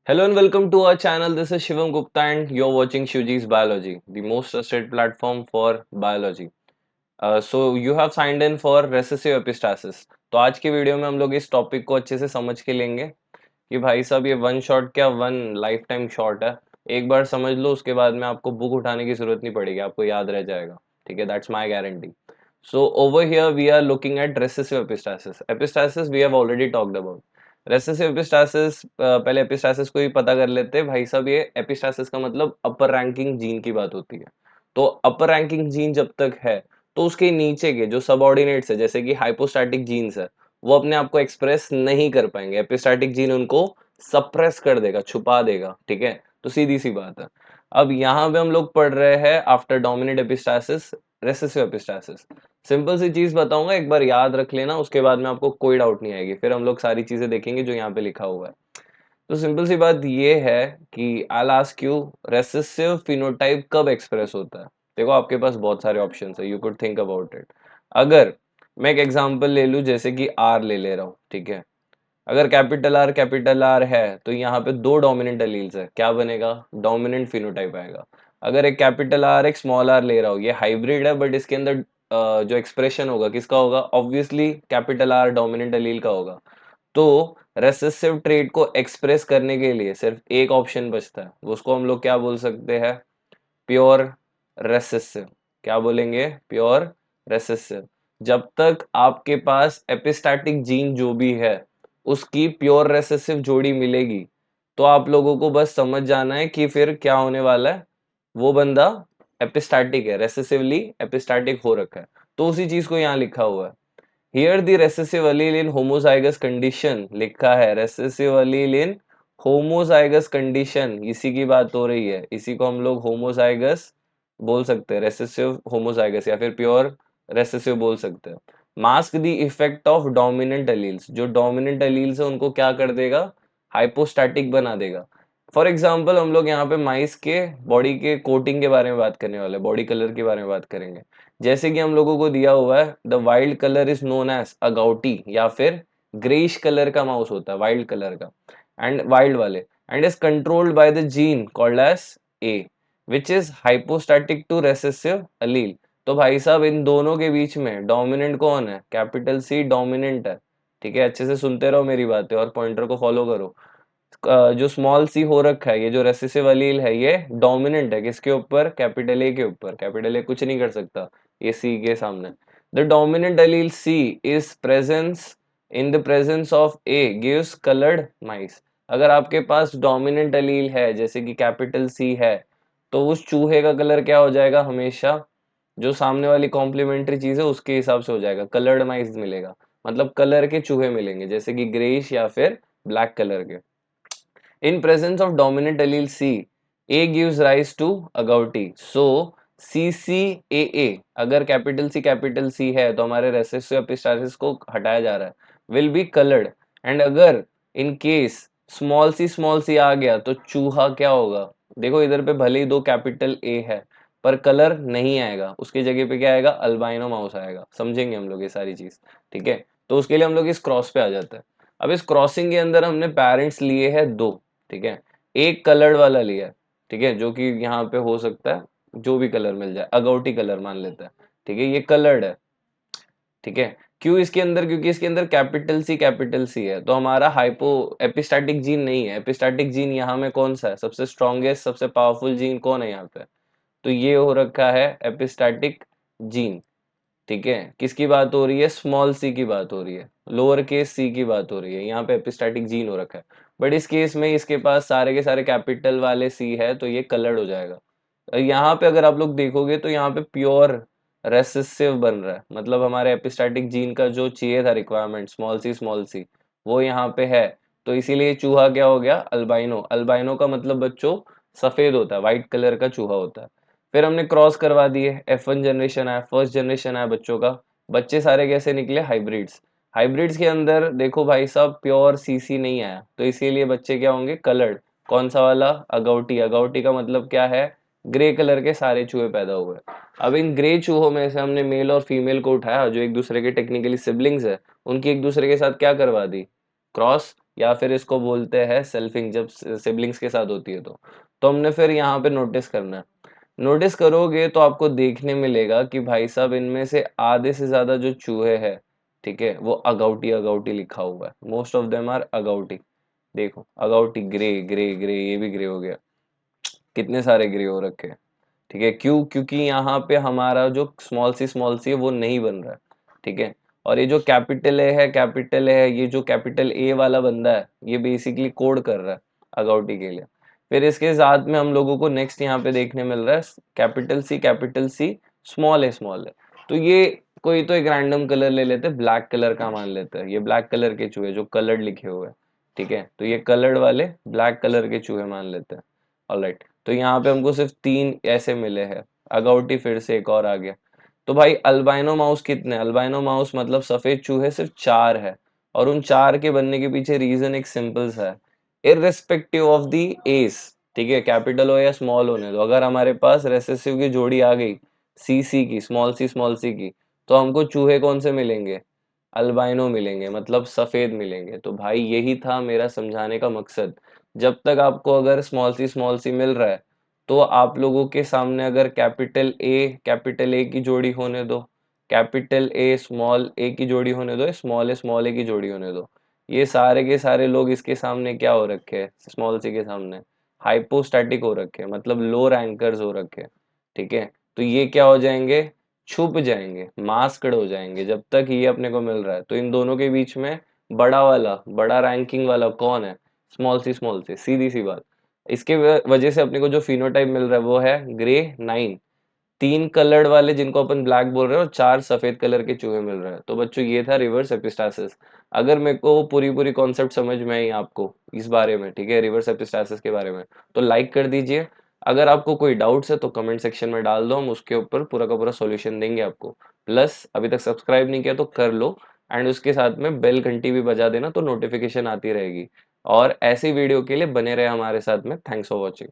Hello and welcome to our channel. This is Shivam Gupta and you're watching Shivji's Biology, the most trusted platform for biology. So you have signed in for recessive epistasis. तो आज की video में हम लोग इस topic को अच्छे से समझ के लेंगे कि भाई साहब ये वन शॉट क्या वन लाइफ टाइम शॉट है। एक बार समझ लो उसके बाद में आपको बुक उठाने की जरूरत नहीं पड़ेगी, आपको याद रह जाएगा। ठीक है, that's my guarantee. So over here we are looking at recessive epistasis. Epistasis we have already talked about. Recessive epistasis, पहले एपिस्टासिस को ही पता कर लेते हैं भाई साहब। ये एपिस्टासिस का मतलब अपर रैंकिंग जीन की बात होती है। तो अपर रैंकिंग जीन जब तक है तो उसके नीचे के जो सबऑर्डिनेट्स है जैसे कि हाइपोस्टैटिक जीन्स है वो अपने आप को एक्सप्रेस नहीं कर पाएंगे। एपिस्टैटिक जीन उनको सप्रेस कर देगा, छुपा देगा। ठीक है, तो सीधी सी बात है। अब यहाँ पे हम लोग पढ़ रहे हैं after dominant epistasis recessive epistasis. Simple सी चीज बताऊंगा, एक बार याद रख लेना, उसके बाद में आपको कोई डाउट नहीं आएगी। फिर हम लोग सारी चीजें देखेंगे जो यहाँ पे लिखा हुआ है। तो सिंपल सी बात ये है कि I ask you, recessive phenotype कब एक्सप्रेस होता है। देखो आपके पास बहुत सारे ऑप्शन है, you could think about it. अगर मैं एक एग्जांपल ले लूं, जैसे कि आर ले रहा हूँ। ठीक है, अगर कैपिटल आर है तो यहाँ पे दो डोमिनेंट एलील्स है, क्या बनेगा? डोमिनेंट फिनोटाइप आएगा। अगर एक कैपिटल आर एक स्मॉल आर ले रहा हूँ, ये हाइब्रिड है बट इसके अंदर जो एक्सप्रेशन होगा किसका होगा? Obviously capital R dominant allele का होगा। तो रेसेसिव ट्रेट को एक्सप्रेस करने के लिए सिर्फ एक ऑप्शन बचता है, उसको हम लोग क्या बोल सकते हैं? Pure recessive. क्या बोलेंगे? Pure recessive. जब तक आपके पास एपिस्टैटिक जीन जो भी है उसकी प्योर रेसेसिव जोड़ी मिलेगी तो आप लोगों को बस समझ जाना है कि फिर क्या होने वाला है। वो बंदा एपिस्टैटिक है, रेसेसिवली एपिस्टैटिक हो रखा है। तो उसी चीज को यहाँ लिखा हुआ है। Here the recessive allele in homozygous condition लिखा है, recessive allele in homozygous condition, इसी की बात हो रही है। इसी को हम लोग होमोजाइगस बोल सकते हैं, रेसेसिव होमोजाइगस या फिर प्योर रेसेसिव बोल सकते हैं। Mask the effect of dominant alleles, जो डोमिनेंट एलील्स है उनको क्या कर देगा? हाइपोस्टैटिक बना देगा। फॉर एग्जाम्पल हम लोग यहाँ पे माइस के बॉडी के कोटिंग के बारे में बात करने वाले, बॉडी कलर के बारे में बात करेंगे। जैसे कि हम लोगों को दिया हुआ है the wild colour is known as agouti, या फिर ग्रेइश कलर का माउस होता है वाइल्ड कलर का, एंड वाइल्ड वाले, and is controlled by the gene called as A which is hypostatic to recessive allele. तो भाई साहब इन दोनों के बीच में डोमिनेंट कौन है? कैपिटल सी डोमिनेंट है। ठीक है, अच्छे से सुनते रहो मेरी बातें और पॉइंटर को फॉलो करो। जो स्मॉल सी हो रखा है, ये जो रेसेसिव अलील है ये डोमिनेंट है किसके ऊपर? कैपिटल ए के ऊपर। कैपिटल ए कुछ नहीं कर सकता ये सी के सामने। The dominant allele C is presence in the presence of A gives coloured mice. अगर आपके पास डोमिनेंट अलील है जैसे कि कैपिटल सी है तो उस चूहे का कलर क्या हो जाएगा? हमेशा जो सामने वाली कॉम्प्लीमेंट्री चीज है उसके हिसाब से हो जाएगा, कलर्ड माइस मिलेगा। मतलब कलर के चूहे मिलेंगे जैसे कि ग्रेइश या फिर ब्लैक कलर के। In presence of dominant allele C, A gives rise to agouti. So CCAA, अगर कैपिटल C है तो हमारे रेसेसिव एपिस्टासिस को हटाया जा रहा है, विल बी कलर्ड। एंड अगर इन केस स्मॉल सी आ गया तो चूहा क्या होगा? देखो इधर पे भले ही दो कैपिटल ए है पर कलर नहीं आएगा, उसकी जगह पे क्या आएगा? अल्बाइनो माउस आएगा। समझेंगे हम लोग ये सारी चीज। ठीक है, तो उसके लिए हम लोग इस क्रॉस पे आ जाते हैं। अब इस क्रॉसिंग के अंदर हमने पेरेंट्स लिए हैं दो। ठीक है, एक कलर्ड वाला लिया है। ठीक है, जो कि यहाँ पे हो सकता है जो भी कलर मिल जाए, अगौटी कलर मान लेता है। ठीक है, ये कलर्ड है। ठीक है, क्यों इसके अंदर? क्योंकि इसके अंदर कैपिटल सी है तो हमारा हाइपो एपिस्टैटिक जीन नहीं है। एपिस्टैटिक जीन यहाँ में कौन सा है? सबसे स्ट्रॉन्गेस्ट सबसे पावरफुल जीन कौन है यहाँ पे? तो ये हो रखा है एपिस्टैटिक जीन। ठीक है, किसकी बात हो रही है? स्मॉल सी की बात हो रही है, लोअर केस सी की बात हो रही है। यहाँ पे एपिस्टैटिक जीन हो रखा है बट इस केस में इसके पास सारे के सारे कैपिटल वाले सी है तो ये कलर्ड हो जाएगा। यहाँ पे अगर आप लोग देखोगे तो यहाँ पे प्योर रेसेसिव बन रहा है, मतलब हमारे एपिस्टैटिक जीन का जो चाहिए था रिक्वायरमेंट स्मॉल सी वो यहाँ पे है। तो इसीलिए चूहा क्या हो गया? अल्बाइनो। अल्बाइनो का मतलब बच्चों सफेद होता है, व्हाइट कलर का चूहा होता है। फिर हमने क्रॉस करवा दिए, F1 जनरेशन आया, फर्स्ट जनरेशन आया बच्चों का। बच्चे सारे कैसे निकले? हाइब्रिड्स। हाइब्रिड्स के अंदर देखो भाई साहब प्योर सीसी नहीं आया तो इसीलिए बच्चे क्या होंगे? कलर्ड। कौन सा वाला? अगौटी। अगौटी का मतलब क्या है? ग्रे कलर के सारे चूहे पैदा हुए। अब इन ग्रे चूहों में से हमने मेल और फीमेल को उठाया जो एक दूसरे के टेक्निकली सिबलिंग्स है, उनकी एक दूसरे के साथ क्या करवा दी? क्रॉस या फिर इसको बोलते हैं सेल्फिंग, जब सिबलिंग्स के साथ होती है तो हमने फिर यहाँ पे नोटिस करना है। नोटिस करोगे तो आपको देखने मिलेगा कि भाई साहब इनमें से आधे से ज्यादा जो चूहे हैं, ठीक है, वो अगाउटी अगाउटी लिखा हुआ है। Most of them are agouti. देखो अगाउटी, ग्रे ग्रे ग्रे, ये भी ग्रे हो गया, कितने सारे ग्रे हो रखे हैं। ठीक है, क्यों? क्योंकि यहाँ पे हमारा जो स्मॉल सी है वो नहीं बन रहा है। ठीक है, और ये जो कैपिटल ए है, कैपिटल ए है, ये जो कैपिटल ए वाला बंदा है, ये बेसिकली कोड कर रहा है अगाउटी के लिए। फिर इसके साथ में हम लोगों को नेक्स्ट यहाँ पे देखने मिल रहा है कैपिटल सी, स्मॉल है। तो ये कोई तो एक रैंडम कलर ले लेते हैं, ब्लैक कलर का मान लेते हैं, ये ब्लैक कलर के चूहे जो कलर्ड लिखे हुए हैं। ठीक है, तो ये कलर्ड वाले ब्लैक कलर के चूहे मान लेते हैं। ऑलराइट, तो यहाँ पे हमको सिर्फ 3 ऐसे मिले हैं। अगाउटी फिर से एक और आ गया। तो भाई अल्बाइनो माउस कितने? अल्बाइनो माउस मतलब सफेद चूहे सिर्फ 4 है। और उन 4 के बनने के पीछे रीजन एक सिंपल सा है, इररिस्पेक्टिव ऑफ द एज। ठीक है, कैपिटल हो या स्मॉल होने दो, अगर हमारे पास रेसेसिव की जोड़ी आ गई, सी की, स्मॉल सी की, तो हमको चूहे कौन से मिलेंगे? अल्बाइनो मिलेंगे, मतलब सफेद मिलेंगे। तो भाई यही था मेरा समझाने का मकसद। जब तक आपको अगर स्मॉल सी मिल रहा है, तो आप लोगों के सामने अगर कैपिटल ए की जोड़ी होने दो, कैपिटल ए स्मॉल ए की जोड़ी होने दो, स्मॉल ए की जोड़ी होने दो, ये सारे के सारे लोग इसके सामने क्या हो रखे हैं? स्मॉल सी के सामने हाइपोस्टैटिक हो रखे हैं, मतलब लो रैंकर्स हो रखे हैं। ठीक है, तो ये क्या हो जाएंगे? छुप जाएंगे, मास्कड हो जाएंगे जब तक ये अपने को मिल रहा है। तो इन दोनों के बीच में बड़ा रैंकिंग वाला कौन है? स्मॉल सी, सीधी सी बात। इसके वजह से अपने को जो फिनोटाइप मिल रहा है वो है ग्रे 9, 3 कलर्ड वाले जिनको अपन ब्लैक बोल रहे हैं, और 4 सफेद कलर के चूहे मिल रहे हैं। तो बच्चों ये था रिवर्स एपिस्टासिस। अगर मेरे को पूरी पूरी कॉन्सेप्ट समझ में आई आपको इस बारे में, ठीक है, रिवर्स एपिस्टासिस के बारे में, तो लाइक कर दीजिए। अगर आपको कोई डाउट्स है तो कमेंट सेक्शन में डाल दो, हम उसके ऊपर पूरा का पूरा सॉल्यूशन देंगे आपको। प्लस अभी तक सब्सक्राइब नहीं किया तो कर लो, एंड उसके साथ में बेल घंटी भी बजा देना तो नोटिफिकेशन आती रहेगी। और ऐसी वीडियो के लिए बने रहे हमारे साथ में। Thanks for watching.